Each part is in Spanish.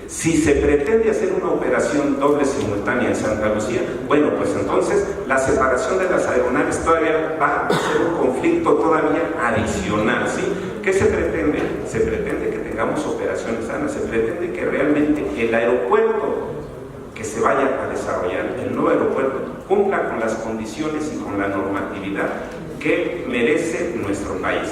Si se pretende hacer una operación doble simultánea en Santa Lucía, bueno, pues entonces la separación de las aeronaves todavía va a ser un conflicto todavía adicional, ¿sí? ¿Qué se pretende? Se pretende que tengamos operaciones sanas, se pretende que realmente el aeropuerto que se vaya a desarrollar, el nuevo aeropuerto, cumpla con las condiciones y con la normatividad que merece nuestro país.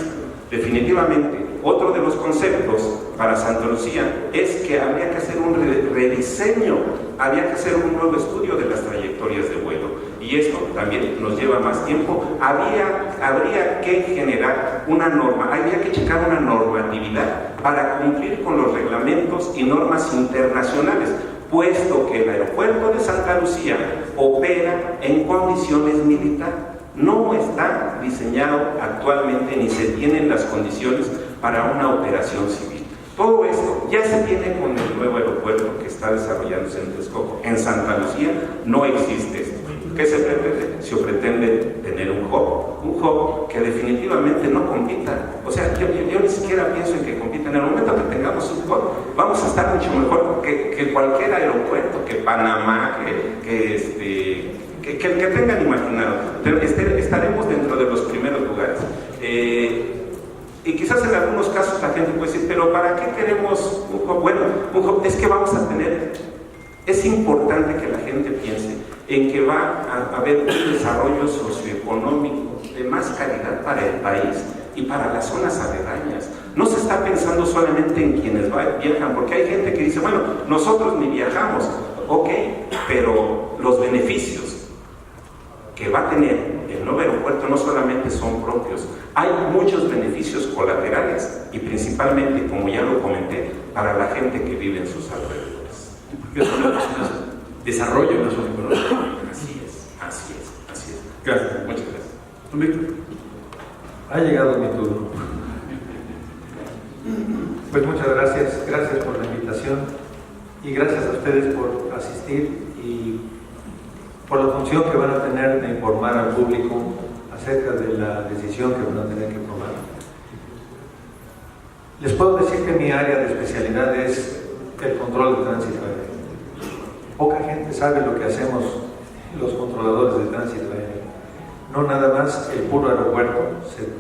Definitivamente, otro de los conceptos para Santa Lucía es que habría que hacer un rediseño, habría que hacer un nuevo estudio de las trayectorias de vuelo, y esto también nos lleva más tiempo. Habría que generar una norma, habría que checar una normatividad para cumplir con los reglamentos y normas internacionales, puesto que el aeropuerto de Santa Lucía opera en condiciones militares. No está diseñado actualmente ni se tienen las condiciones para una operación civil. Todo esto ya se tiene con el nuevo aeropuerto que está desarrollándose en Texcoco. En Santa Lucía no existe esto. ¿Qué se pretende? Se pretende tener un hub que definitivamente no compita. O sea, yo ni siquiera pienso en que compita. En el momento que tengamos un hub, vamos a estar mucho mejor que cualquier aeropuerto, que Panamá, que tengan imaginado. Estaremos dentro de los primeros lugares. Y quizás en algunos casos la gente puede decir, pero ¿para qué queremos un hub? Bueno, un hub es que vamos a tener, es importante que la gente piense en que va a haber un desarrollo socioeconómico de más calidad para el país y para las zonas aledañas. No se está pensando solamente en quienes viajan, porque hay gente que dice, bueno, nosotros ni viajamos, ok, pero los beneficios que va a tener el nuevo aeropuerto no solamente son propios, hay muchos beneficios colaterales y principalmente, como ya lo comenté, para la gente que vive en sus alrededores. Desarrollo en la zona económica. Así es. Gracias. Muchas gracias. ¿Tú, Víctor? Ha llegado mi turno. Pues muchas gracias por la invitación y gracias a ustedes por asistir y por la función que van a tener de informar al público acerca de la decisión que van a tener que tomar. Les puedo decir que mi área de especialidad es el control de tránsito aéreo. Poca gente sabe lo que hacemos los controladores de tránsito aéreo. No nada más el puro aeropuerto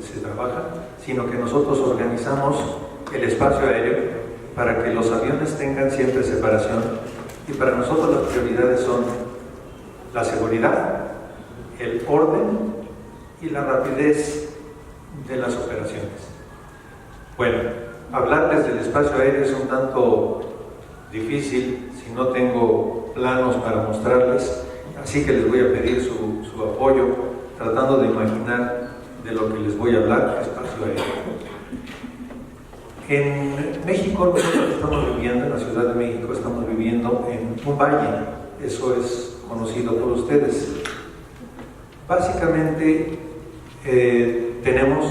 se trabaja, sino que nosotros organizamos el espacio aéreo para que los aviones tengan siempre separación, y para nosotros las prioridades son la seguridad, el orden y la rapidez de las operaciones. Bueno, hablarles del espacio aéreo es un tanto difícil si no tengo planos para mostrarles, así que les voy a pedir su apoyo tratando de imaginar de lo que les voy a hablar, espacio aéreo. En México, nosotros estamos viviendo, en la Ciudad de México, estamos viviendo en un valle, eso es conocido por ustedes. Básicamente tenemos,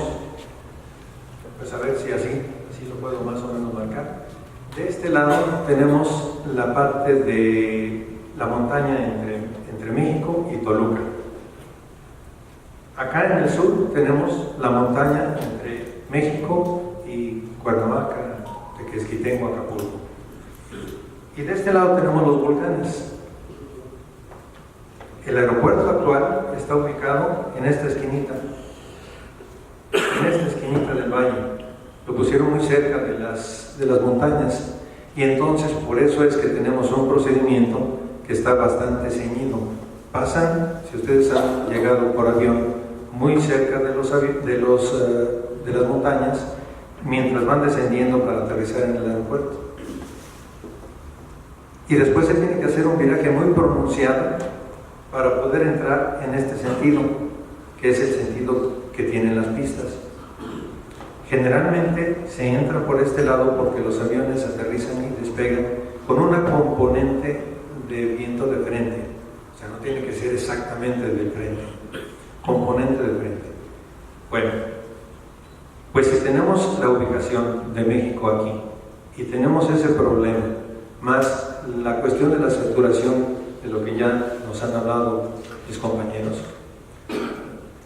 pues a ver si así lo puedo más o menos marcar. De este lado tenemos la parte de la montaña entre México y Toluca. Acá en el sur tenemos la montaña entre México y Cuernavaca, Tequesquitengo, Acapulco. Y de este lado tenemos los volcanes. El aeropuerto actual está ubicado en esta esquinita del valle. Lo pusieron muy cerca de las montañas, y entonces por eso es que tenemos un procedimiento que está bastante ceñido. Pasan, si ustedes han llegado por avión, muy cerca de las montañas, mientras van descendiendo para aterrizar en el aeropuerto. Y después se tiene que hacer un viraje muy pronunciado para poder entrar en este sentido, que es el sentido que tienen las pistas. Generalmente se entra por este lado porque los aviones aterrizan y despegan con una componente de viento de frente. O sea, no tiene que ser exactamente de frente, componente de frente. Bueno, pues si tenemos la ubicación de México aquí y tenemos ese problema, más la cuestión de la saturación, de lo que ya nos han hablado mis compañeros,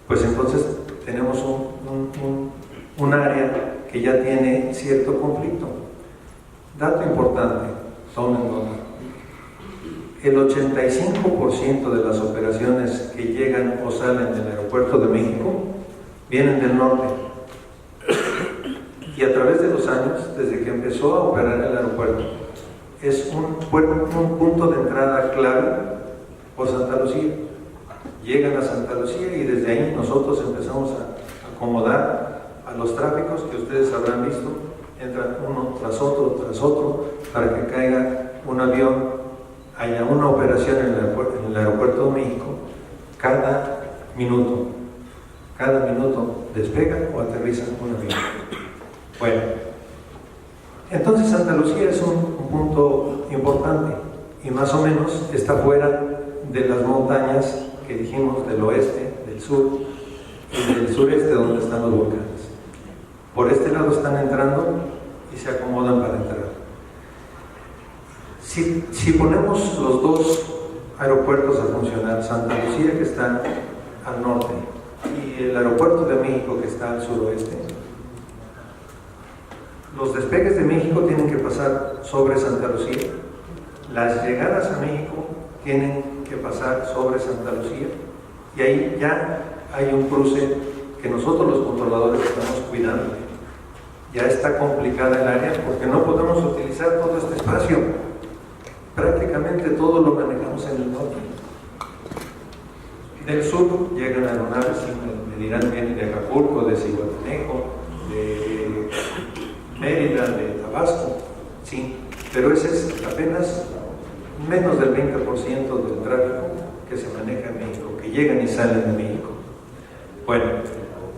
pues entonces tenemos un área que ya tiene cierto conflicto. Dato importante, tomen nota. El 85% de las operaciones que llegan o salen del aeropuerto de México vienen del norte. Y a través de los años, desde que empezó a operar el aeropuerto, es un punto de entrada clave por Santa Lucía. Llegan a Santa Lucía y desde ahí nosotros empezamos a acomodar a los tráficos que ustedes habrán visto. Entran uno tras otro, para que caiga un avión, haya una operación en el aeropuerto de México cada minuto. Cada minuto despega o aterriza un avión. Bueno, entonces Santa Lucía es un punto importante y más o menos está fuera de las montañas que dijimos del oeste, del sur y del sureste donde están los volcanes. Por este lado están entrando y se acomodan para entrar. Si ponemos los dos aeropuertos a funcionar, Santa Lucía que está al norte y el aeropuerto de México que está al suroeste, los despegues de México tienen que pasar sobre Santa Lucía, las llegadas a México tienen que pasar sobre Santa Lucía y ahí ya hay un cruce que nosotros los controladores estamos cuidando. Ya está complicada el área porque no podemos utilizar todo este espacio. Prácticamente todo lo manejamos en el norte. Del sur llegan aeronaves, me dirán, vienen de Acapulco, de Zihuatanejo, de Mérida, de Tabasco, sí, pero ese es apenas menos del 20% del tráfico que se maneja en México, que llegan y salen de México. Bueno,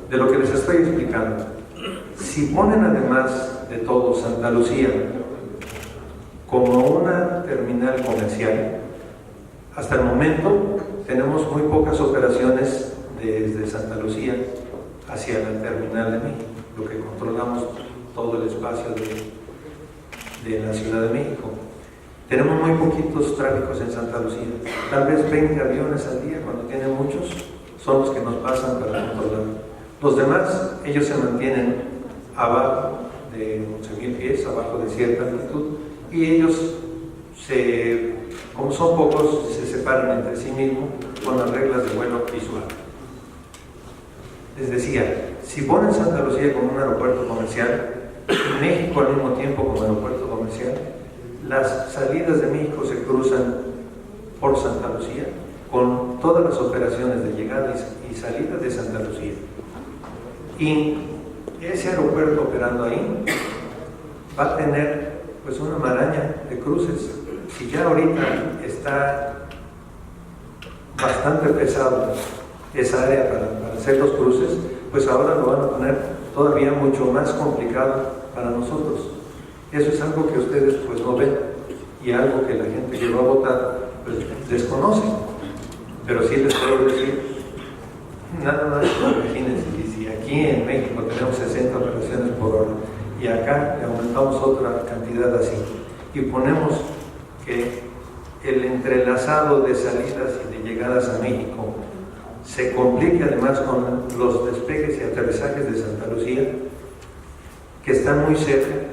de lo que les estoy explicando, si ponen además de todo Santa Lucía como una terminal comercial, hasta el momento tenemos muy pocas operaciones desde Santa Lucía hacia la terminal de México, lo que controlamos todo el espacio de la Ciudad de México. Tenemos muy poquitos tráficos en Santa Lucía, tal vez 20 aviones al día, cuando tienen muchos, son los que nos pasan para controlar. Los demás, ellos se mantienen abajo de 11,000 pies, abajo de cierta altitud, y ellos, como son pocos, se separan entre sí mismos con las reglas de vuelo visual. Les decía, si ponen Santa Lucía como un aeropuerto comercial, México al mismo tiempo como aeropuerto comercial, las salidas de México se cruzan por Santa Lucía con todas las operaciones de llegada y salida de Santa Lucía. Y ese aeropuerto operando ahí va a tener pues una maraña de cruces. Si ya ahorita está bastante pesado esa área para hacer los cruces, pues ahora lo van a poner todavía mucho más complicado para nosotros. Eso es algo que ustedes pues no ven y algo que la gente que va a votar pues desconoce. Pero sí les puedo decir, nada más imagínense que si aquí en México tenemos 60 operaciones por hora y acá le aumentamos otra cantidad así y ponemos que el entrelazado de salidas y de llegadas a México se complique además con los despegues y aterrizajes de Santa Lucía, que están muy cerca.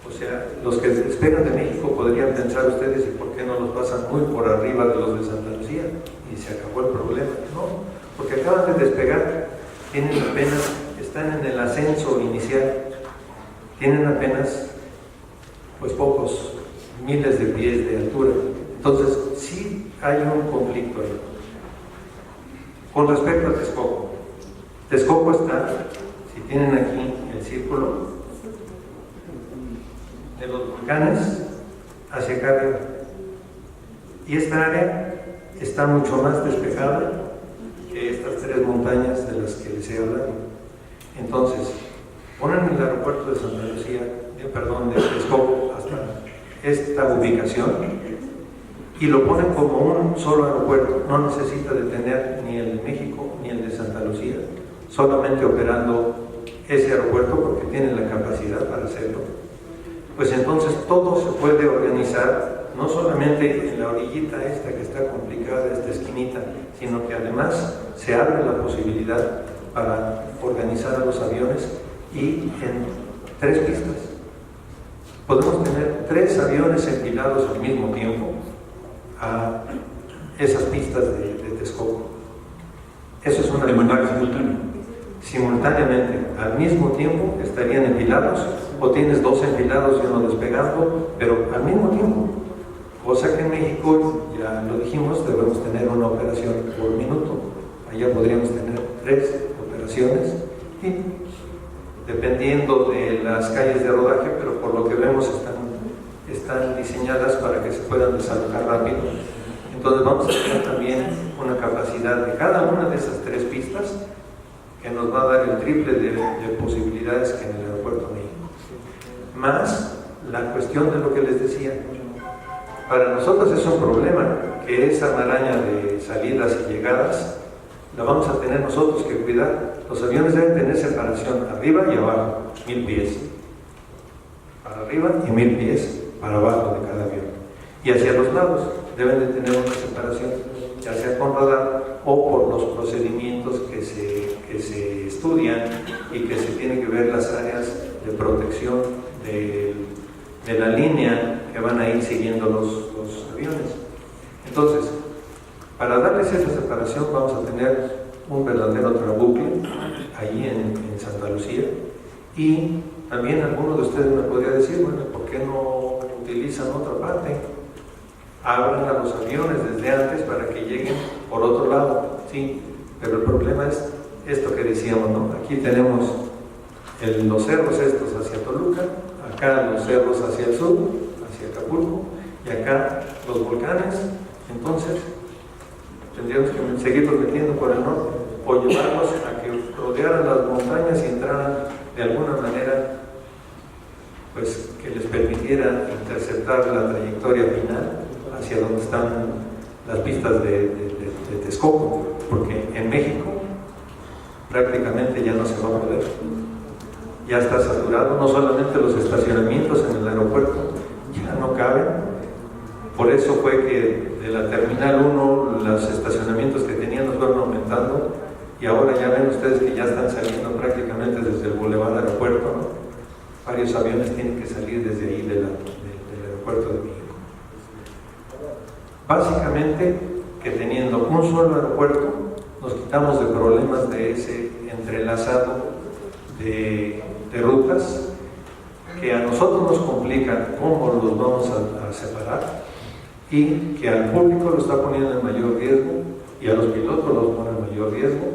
O sea, los que despegan de México podrían pensar ustedes, ¿y por qué no los pasan muy por arriba de los de Santa Lucía? Y se acabó el problema. No, porque acaban de despegar, están en el ascenso inicial, tienen apenas pues pocos miles de pies de altura. Entonces, sí hay un conflicto ahí. Con respecto a Texcoco, Texcoco está, si tienen aquí el círculo, de los volcanes hacia acá arriba. Y esta área está mucho más despejada que estas tres montañas de las que les he hablado. Entonces, ponen el aeropuerto de Santa Lucía, de Texcoco hasta esta ubicación y lo ponen como un solo aeropuerto. No necesita de tener ni el de México ni el de Santa Lucía, solamente operando ese aeropuerto porque tienen la capacidad para hacerlo. Pues entonces todo se puede organizar, no solamente en la orillita esta que está complicada, esta esquinita, sino que además se abre la posibilidad para organizar a los aviones y en 3 pistas. podemos tener 3 aviones empilados al mismo tiempo a esas pistas de Texcoco. Eso es una de manera simultánea. Simultáneamente, al mismo tiempo estarían empilados, o tienes 2 empilados y uno despegando, pero al mismo tiempo. Cosa que en México, ya lo dijimos, debemos tener una operación por minuto. Allá podríamos tener 3 operaciones y dependiendo de las calles de rodaje, pero por lo que vemos están diseñadas para que se puedan desalojar rápido. Entonces vamos a tener también una capacidad de cada una de esas 3 pistas que nos va a dar el triple de posibilidades que en el aeropuerto de México. Más la cuestión de lo que les decía. Para nosotros es un problema que esa maraña de salidas y llegadas la vamos a tener nosotros que cuidar. Los aviones deben tener separación arriba y abajo, 1000 pies. Para arriba y 1000 pies para abajo de cada avión. Y hacia los lados deben de tener una separación, ya sea con radar o por los procedimientos que se estudian y que se tienen que ver las áreas de protección de la línea que van a ir siguiendo los aviones. Entonces, para darles esa separación vamos a tener un verdadero trabucle allí en Santa Lucía, y también alguno de ustedes me podría decir, bueno, ¿por qué no utilizan otra parte? Abran a los aviones desde antes para que lleguen por otro lado, sí, pero el problema es esto que decíamos, ¿no? Aquí tenemos los cerros estos hacia Toluca, acá los cerros hacia el sur, hacia Acapulco, y acá los volcanes. Entonces tendríamos que seguirlos metiendo por el norte o llevarlos a que rodearan las montañas y entraran de alguna manera, pues que les permitiera interceptar la trayectoria final hacia donde están las pistas de Texcoco, porque en México prácticamente ya no se va a poder. Ya está saturado, no solamente los estacionamientos en el aeropuerto ya no caben. Por eso fue que de la Terminal 1 los estacionamientos que tenían nos fueron aumentando, y ahora ya ven ustedes que ya están saliendo prácticamente desde el Boulevard Aeropuerto, ¿no? Varios aviones tienen que salir desde ahí del aeropuerto de México. Básicamente que teniendo un solo aeropuerto nos quitamos de problemas de ese entrelazado de rutas que a nosotros nos complican cómo los vamos a separar, y que al público lo está poniendo en mayor riesgo y a los pilotos los pone en mayor riesgo,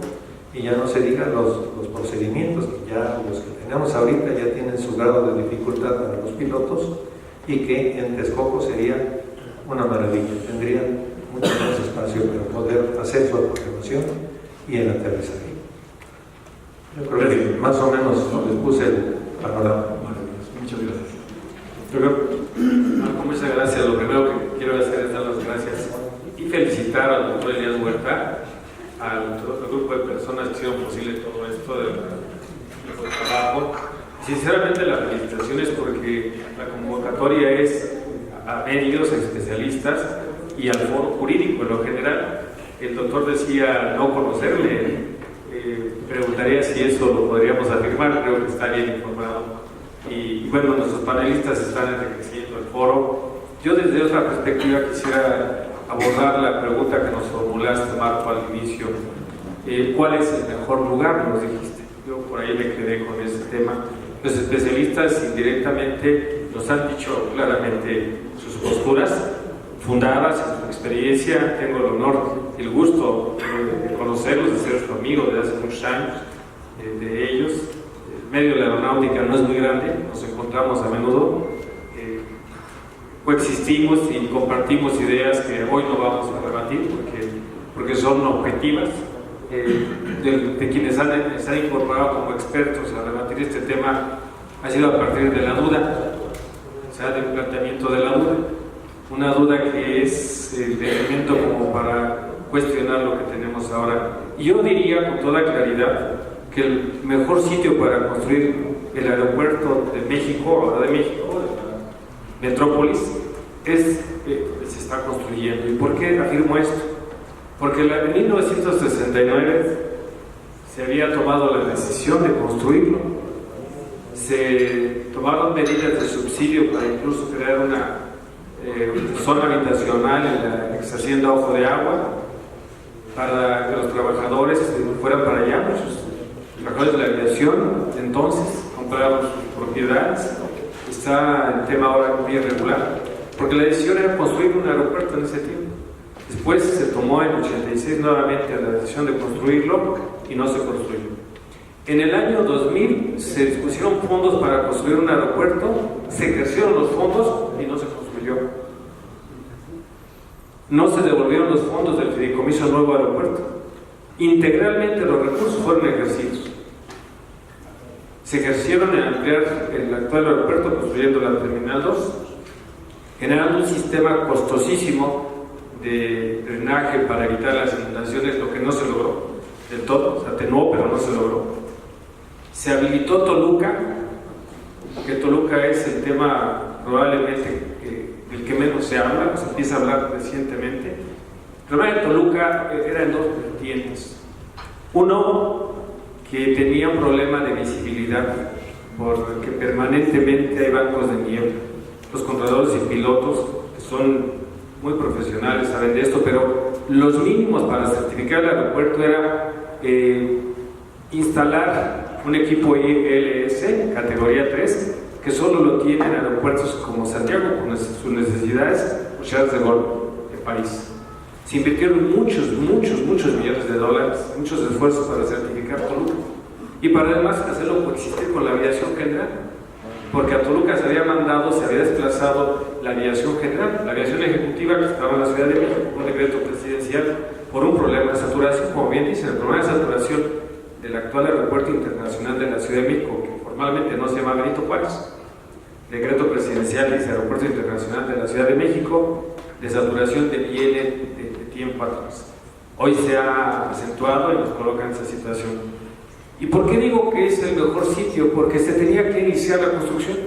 y ya no se digan los procedimientos que ya los que tenemos ahorita ya tienen su grado de dificultad para los pilotos, y que en Texcoco sería una maravilla, tendrían mucho más espacio para poder hacer su aproximación y el aterrizaje. Yo creo que más o menos les puse el panorama. Muchas gracias. Yo creo, muchas gracias. Lo primero que quiero hacer es dar las gracias y felicitar al doctor Elías Huerta, al grupo de personas que hicieron posible todo esto del trabajo. Sinceramente, la felicitación es porque la convocatoria es a medios, especialistas y al foro jurídico en lo general. El doctor decía no conocerle, preguntaría si eso lo podríamos afirmar. Creo que está bien informado. Y bueno, nuestros panelistas están enriqueciendo el foro. Yo desde otra perspectiva quisiera abordar la pregunta que nos formulaste, Marco, al inicio. ¿Cuál es el mejor lugar? Nos dijiste. Yo por ahí me quedé con ese tema. Los especialistas indirectamente nos han dicho claramente sus posturas, fundadas en su experiencia. Tengo el honor y el gusto de conocerlos, de ser su amigo desde hace muchos años, de ellos. El medio de la aeronáutica no es muy grande, nos encontramos a menudo, coexistimos y compartimos ideas que hoy no vamos a rebatir porque son objetivas. De quienes se han incorporado como expertos a debatir este tema ha sido a partir de la duda, o sea, del planteamiento de la duda, una duda que es el elemento como para cuestionar lo que tenemos ahora. Y yo diría con toda claridad que el mejor sitio para construir el aeropuerto de México, ahora de México, de la metrópolis, se está construyendo. ¿Y por qué afirmo esto? Porque en 1969 se había tomado la decisión de construirlo. Se tomaron medidas de subsidio para incluso crear una zona habitacional en la ex hacienda Ojo de Agua para que los trabajadores fueran para allá, muchos trabajadores de la aviación entonces compraron sus propiedades. Está el tema ahora muy irregular, porque la decisión era construir un aeropuerto en ese tiempo. Después se tomó en 86 nuevamente la decisión de construirlo y no se construyó. En el año 2000 se dispusieron fondos para construir un aeropuerto, se ejercieron los fondos y no se construyó. No se devolvieron los fondos del fideicomiso Nuevo Aeropuerto. Integralmente los recursos fueron ejercidos. Se ejercieron en ampliar el actual aeropuerto construyendo la Terminal 2, generando un sistema costosísimo de drenaje para evitar las inundaciones, lo que no se logró del todo, se atenuó pero no se logró. Se habilitó Toluca, que Toluca es el tema probablemente el que menos se habla, se empieza a hablar recientemente. El problema de Toluca era en dos vertientes. Uno, que tenía un problema de visibilidad, porque permanentemente hay bancos de niebla. Los controladores y pilotos, que son muy profesionales, saben de esto, pero los mínimos para certificar el aeropuerto era instalar un equipo ILS, categoría 3, que solo lo tienen aeropuertos como Santiago, con sus necesidades, o Charles de Gaulle de París. Se invirtieron muchos millones de dólares, muchos esfuerzos para certificar Toluca y para además hacerlo coexistir con la aviación general, porque a Toluca se había mandado, se había desplazado la aviación general, la aviación ejecutiva que estaba en la Ciudad de México, un decreto presidencial por un problema de saturación, como bien dicen, el problema de saturación del actual aeropuerto internacional de la Ciudad de México, que formalmente no se llama Benito Juárez. Decreto presidencial dice Aeropuerto Internacional de la Ciudad de México, de saturación de viene de tiempo atrás. Hoy se ha acentuado y nos coloca en esa situación. ¿Y por qué digo que es el mejor sitio? Porque se tenía que iniciar la construcción.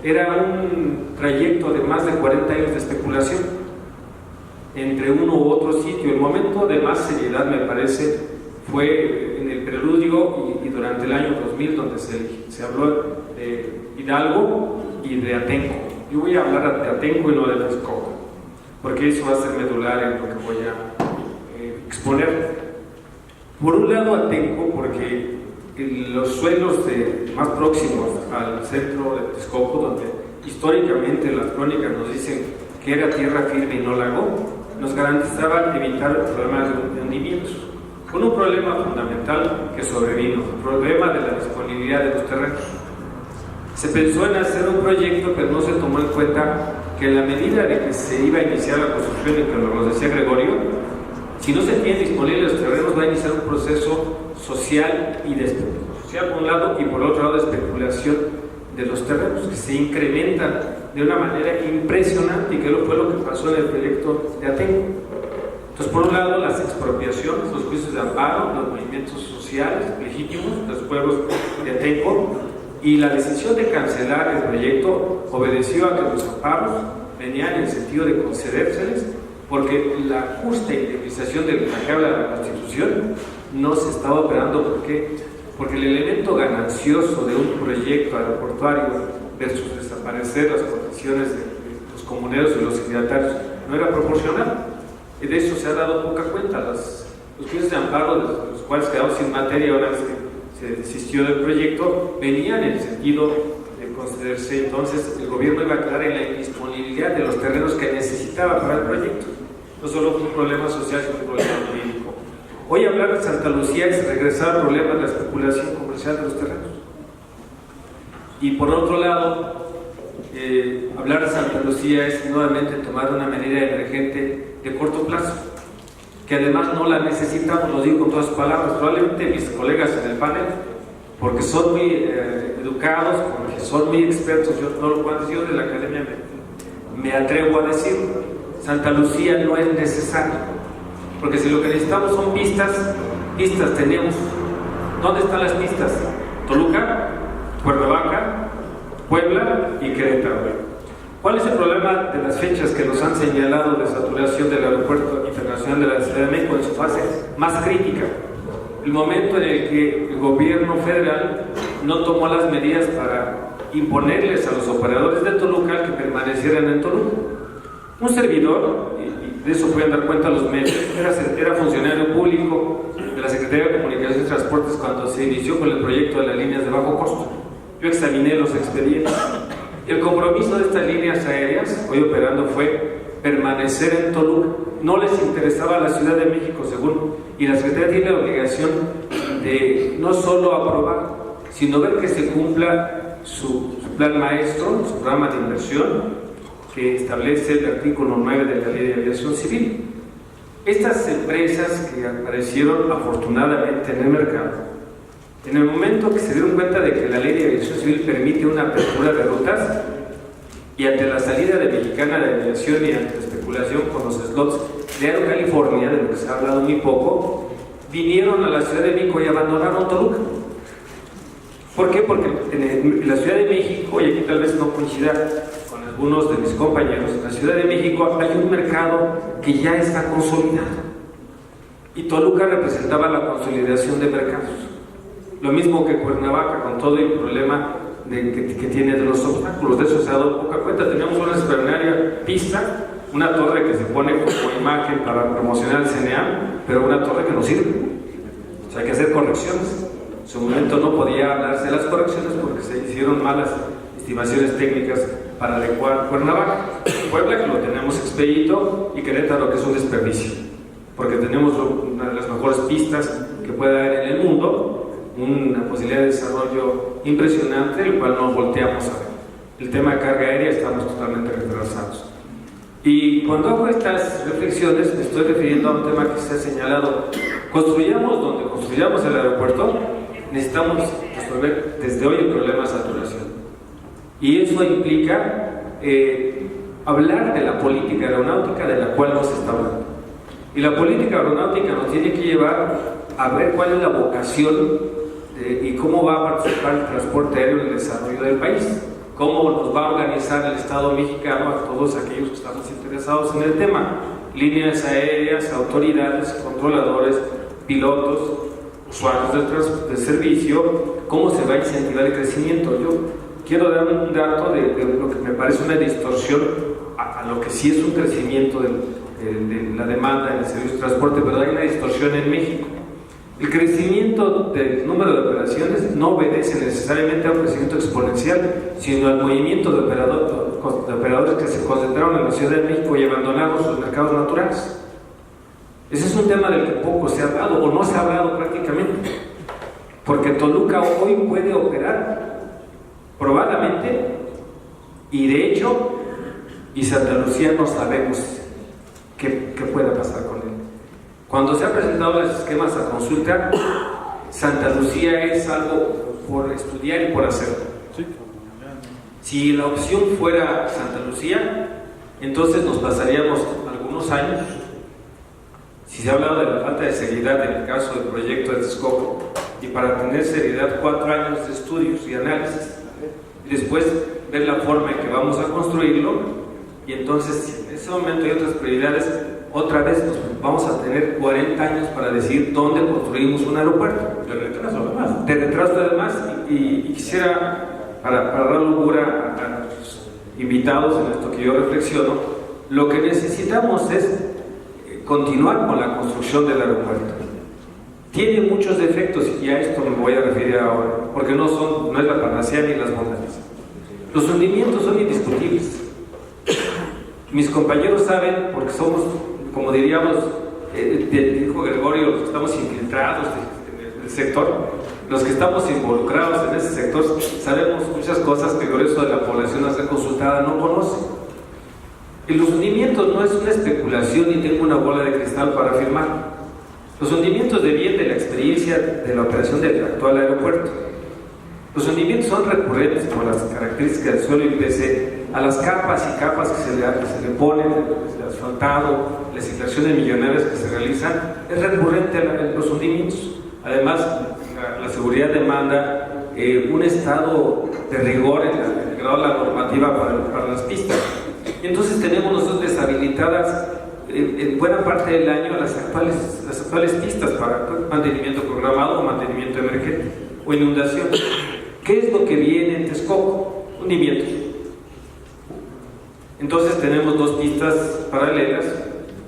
Era un trayecto de más de 40 años de especulación entre uno u otro sitio. El momento de más seriedad, me parece, fue en el preludio y durante el año 2000, donde se habló de Hidalgo y de Atenco. Yo voy a hablar de Atenco y no de Texcoco, porque eso va a ser medular en lo que voy a exponer. Por un lado, Atenco, porque los suelos más próximos al centro de Texcoco, donde históricamente las crónicas nos dicen que era tierra firme y no lago, nos garantizaban evitar problemas de hundimientos. Con un problema fundamental que sobrevino, el problema de la disponibilidad de los terrenos. Se pensó en hacer un proyecto, pero no se tomó en cuenta que en la medida de que se iba a iniciar la construcción, y que nos decía Gregorio, si no se tienen disponibles los terrenos, va a iniciar un proceso social social por un lado y por otro lado de especulación de los terrenos, que se incrementan de una manera impresionante, y que fue lo que pasó en el proyecto de Atenco. Entonces, por un lado, las expropiaciones, los juicios de amparo, los movimientos sociales legítimos de los pueblos de Atenco, y la decisión de cancelar el proyecto obedeció a que los amparos venían en el sentido de concedérseles, porque la justa indemnización de la que habla la Constitución no se estaba operando. ¿Por qué? Porque el elemento ganancioso de un proyecto aeroportuario versus desaparecer las condiciones de los comuneros y los signatarios no era proporcional. Y de eso se ha dado poca cuenta. Los juicios de amparo, los cuales quedaron sin materia ahora se desistió del proyecto, venían en el sentido de concederse. Entonces el gobierno iba a quedar en la indisponibilidad de los terrenos que necesitaba para el proyecto. No solo fue un problema social, sino un problema jurídico. Hoy hablar de Santa Lucía es regresar al problema de la especulación comercial de los terrenos. Y por otro lado, hablar de Santa Lucía es nuevamente tomar una medida emergente de corto plazo, que además no la necesitamos, lo digo con todas sus palabras. Probablemente mis colegas en el panel, porque son muy educados, porque son muy expertos, yo no lo puedo decir, yo de la academia me atrevo a decirlo. Santa Lucía no es necesario, porque si lo que necesitamos son pistas tenemos. ¿Dónde están las pistas? Toluca, Cuernavaca, Puebla y Querétaro. ¿Cuál es el problema de las fechas que nos han señalado de saturación del Aeropuerto Internacional de la Ciudad de México en su fase más crítica? El momento en el que el gobierno federal no tomó las medidas para imponerles a los operadores de Toluca que permanecieran en Toluca. Un servidor, y de eso pueden dar cuenta los medios, era funcionario público de la Secretaría de Comunicaciones y Transportes cuando se inició con el proyecto de las líneas de bajo costo. Yo examiné los expedientes. El compromiso de estas líneas aéreas, hoy operando, fue permanecer en Toluca. No les interesaba la Ciudad de México, según, y la Secretaría tiene la obligación de no solo aprobar, sino ver que se cumpla su plan maestro, su programa de inversión, que establece el artículo 9 de la Ley de Aviación Civil. Estas empresas que aparecieron afortunadamente en el mercado, en el momento que se dieron cuenta de que la Ley de Aviación Civil permite una apertura de rutas, y ante la salida de Mexicana de Aviación y ante la especulación con los slots de Aero California, de lo que se ha hablado muy poco, vinieron a la Ciudad de México y abandonaron Toluca. ¿Por qué? Porque en la Ciudad de México, y aquí tal vez no coincida con algunos de mis compañeros, en la Ciudad de México hay un mercado que ya está consolidado. Y Toluca representaba la consolidación de mercados. Lo mismo que Cuernavaca, con todo el problema que tiene de los obstáculos. De eso se ha dado poca cuenta. Teníamos una extraordinaria pista, una torre que se pone como imagen para promocionar el CNA, pero una torre que no sirve. O sea, hay que hacer correcciones. En su momento no podía hablarse de las correcciones porque se hicieron malas estimaciones técnicas para adecuar Cuernavaca. Puebla, que lo tenemos expedito, y Querétaro, que es un desperdicio, porque tenemos una de las mejores pistas que puede haber en el mundo, una posibilidad de desarrollo impresionante, el cual no volteamos a ver. El tema de carga aérea estamos totalmente retrasados. Y cuando hago estas reflexiones me estoy refiriendo a un tema que se ha señalado. Construyamos donde construyamos el aeropuerto, necesitamos resolver desde hoy el problema de saturación. Y eso implica hablar de la política aeronáutica de la cual no se está hablando. Y la política aeronáutica nos tiene que llevar a ver cuál es la vocación y cómo va a participar el transporte aéreo en el desarrollo del país, cómo nos va a organizar el Estado mexicano a todos aquellos que estamos interesados en el tema, líneas aéreas, autoridades, controladores, pilotos, usuarios de servicio, cómo se va a incentivar el crecimiento. Yo quiero dar un dato de lo que me parece una distorsión a lo que sí es un crecimiento de la demanda en el servicio de transporte, pero hay una distorsión en México. El crecimiento del número de operaciones no obedece necesariamente a un crecimiento exponencial, sino al movimiento de operadores que se concentraron en la Ciudad de México y abandonaron sus mercados naturales. Ese es un tema del que poco se ha hablado, o no se ha hablado prácticamente, porque Toluca hoy puede operar probadamente, y de hecho, y Santa Lucía no sabemos qué pueda pasar con él. Cuando se han presentado los esquemas a consulta, Santa Lucía es algo por estudiar y por hacer. Si la opción fuera Santa Lucía, entonces nos pasaríamos algunos años. Si se ha hablado de la falta de seriedad en el caso del proyecto de Texcoco, y para tener seriedad 4 años de estudios y análisis, y después ver la forma en que vamos a construirlo, y entonces si en ese momento hay otras prioridades, otra vez nos vamos a tener 40 años para decir dónde construimos un aeropuerto. De retraso además. De retraso además, y quisiera, para dar locura a los invitados en esto que yo reflexiono, lo que necesitamos es continuar con la construcción del aeropuerto. Tiene muchos defectos, y a esto me voy a referir ahora, porque no es la panacea ni las bondades. Los hundimientos son indiscutibles. Mis compañeros saben, porque somos, como diríamos, dijo Gregorio, los que estamos infiltrados en el sector, los que estamos involucrados en ese sector, sabemos muchas cosas que el grueso de la población a ser consultada no conoce. Y los hundimientos no es una especulación ni tengo una bola de cristal para afirmar. Los hundimientos devienen de la experiencia de la operación del actual aeropuerto. Los hundimientos son recurrentes por las características del suelo y pese a las capas y capas que se le ponen, el asfaltado, las inversiones millonarias que se realizan, es recurrente los hundimientos. Además, la seguridad demanda un estado de rigor en el grado de la normativa para las pistas. Y entonces tenemos nosotros deshabilitadas en buena parte del año las actuales pistas para mantenimiento programado o mantenimiento emergente o inundación. ¿Qué es lo que viene en Texcoco? hundimientos. Entonces tenemos 2 pistas paralelas,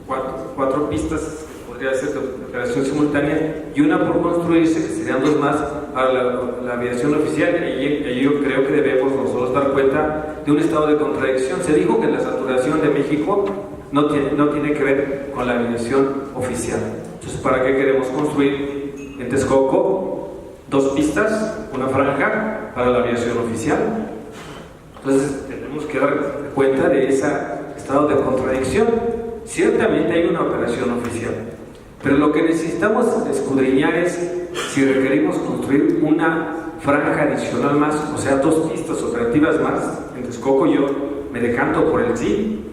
4 pistas, podría ser de operación simultánea, y una por construirse, que serían 2 más para la aviación oficial. Y yo creo que debemos nosotros dar cuenta de un estado de contradicción. Se dijo que la saturación de México no tiene que ver con la aviación oficial. Entonces, ¿para qué queremos construir en Texcoco 2 pistas, una franja para la aviación oficial? Entonces, tenemos que dar cuenta de ese estado de contradicción. Ciertamente hay una operación oficial, pero lo que necesitamos escudriñar es si requerimos construir una franja adicional más, o sea, 2 pistas operativas más. En Texcoco yo me decanto por el sí,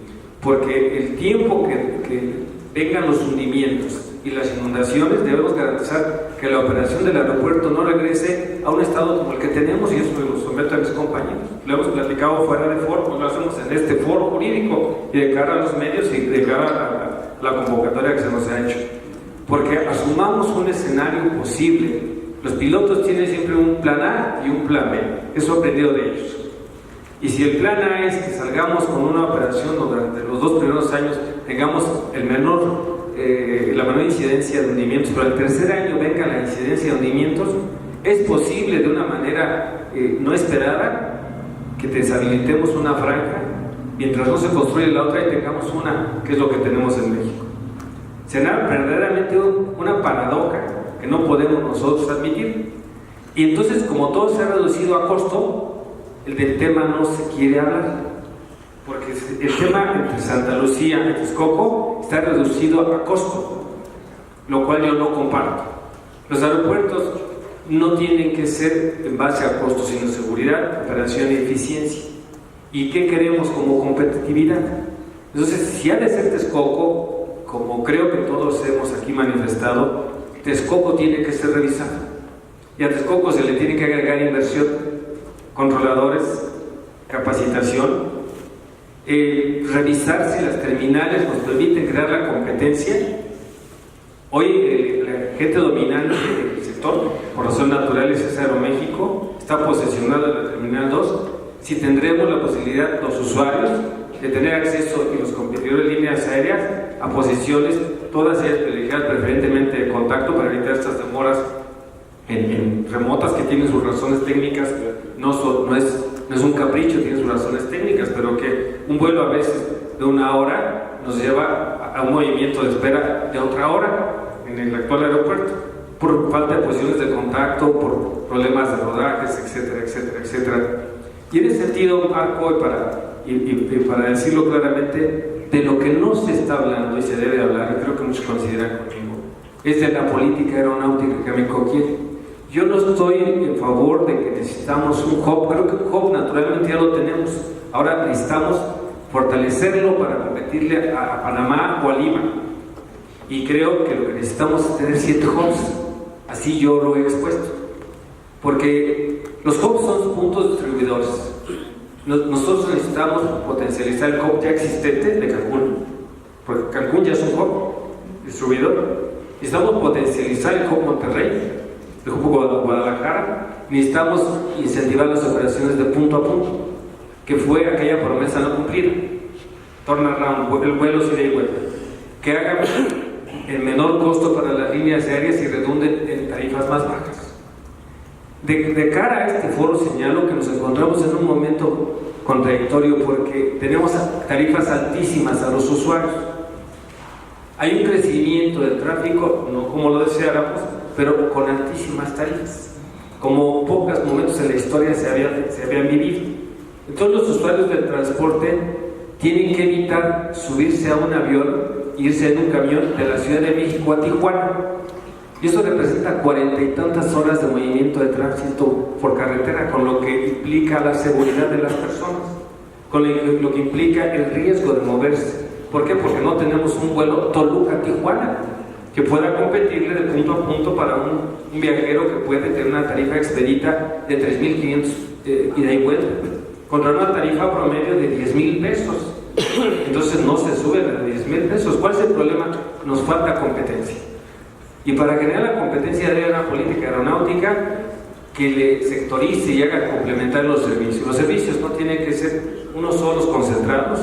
porque el tiempo que vengan los hundimientos y las inundaciones, debemos garantizar que la operación del aeropuerto no regrese a un estado como el que tenemos, y eso me lo someto a mis compañeros. Lo hemos platicado fuera de foro, pues lo hacemos en este foro jurídico y de cara a los medios y de cara a la convocatoria que se nos ha hecho. Porque asumamos un escenario posible. Los pilotos tienen siempre un plan A y un plan B. Eso he aprendido de ellos. Y si el plan A es que salgamos con una operación donde durante los 2 primeros años tengamos la menor incidencia de hundimientos, pero el tercer año venga la incidencia de hundimientos, es posible de una manera no esperada que deshabilitemos una franja mientras no se construye la otra y tengamos una, que es lo que tenemos en México. Será verdaderamente una paradoja que no podemos nosotros admitir. Y entonces, como todo se ha reducido a costo, el del tema no se quiere hablar, porque el tema entre Santa Lucía y Texcoco está reducido a costo, lo cual yo no comparto. Los aeropuertos no tienen que ser en base a costos, sino seguridad, operación y eficiencia. ¿Y qué queremos como competitividad? Entonces, si ha de ser Texcoco, como creo que todos hemos aquí manifestado, Texcoco tiene que ser revisado. Y a Texcoco se le tiene que agregar inversión, controladores, capacitación, revisar si las terminales nos permiten crear la competencia. Hoy la gente dominante del sector, por razón natural, es Aeroméxico, está posesionada en la Terminal 2. Si tendremos la posibilidad, los usuarios, de tener acceso y los competidores de líneas aéreas a posiciones, todas ellas privilegiadas preferentemente de contacto para evitar estas demoras en remotas que tienen sus razones técnicas, no es un capricho, tiene sus razones técnicas, pero que un vuelo a veces de 1 hora nos lleva a un movimiento de espera de otra hora en el actual aeropuerto, por falta de posiciones de contacto, por problemas de rodajes, etcétera, etcétera, etcétera. Y en ese sentido, Marco, para decirlo claramente, de lo que no se está hablando y se debe hablar, y creo que muchos consideran conmigo, es de la política aeronáutica que México quiere. Yo no estoy en favor de que necesitamos un hub, creo que un hub naturalmente ya lo tenemos, ahora necesitamos fortalecerlo para competirle a Panamá o a Lima, y creo que lo que necesitamos es tener 7 hubs, así yo lo he expuesto, porque los hubs son puntos distribuidores. Nosotros necesitamos potencializar el hub ya existente de Cancún, porque Cancún ya es un hub distribuidor. Necesitamos potencializar el hub Monterrey, el hub Guadalajara. Necesitamos incentivar las operaciones de punto a punto, que fue aquella promesa no cumplida. Turnaround, el vuelo ida y vuelta, que haga el menor costo para las líneas aéreas y redunden en tarifas más bajas. De cara a este foro señalo que nos encontramos en un momento contradictorio porque tenemos tarifas altísimas a los usuarios. Hay un crecimiento del tráfico, no como lo deseáramos, pero con altísimas tarifas, como pocos momentos en la historia se habían vivido. Entonces los usuarios del transporte tienen que evitar subirse a un avión, irse en un camión de la Ciudad de México a Tijuana. Y eso representa 40 y tantas horas de movimiento de tránsito por carretera, con lo que implica la seguridad de las personas, con lo que implica el riesgo de moverse. ¿Por qué? Porque no tenemos un vuelo Toluca-Tijuana que pueda competirle de punto a punto para un viajero que puede tener una tarifa expedita de 3,500 ida y vuelta, contra una tarifa promedio de 10,000 pesos. Entonces no se sube a 10,000 pesos. ¿Cuál es el problema? Nos falta competencia. Y para generar la competencia debe haber una política aeronáutica que le sectorice y haga complementar los servicios. Los servicios no tienen que ser unos solos concentrados,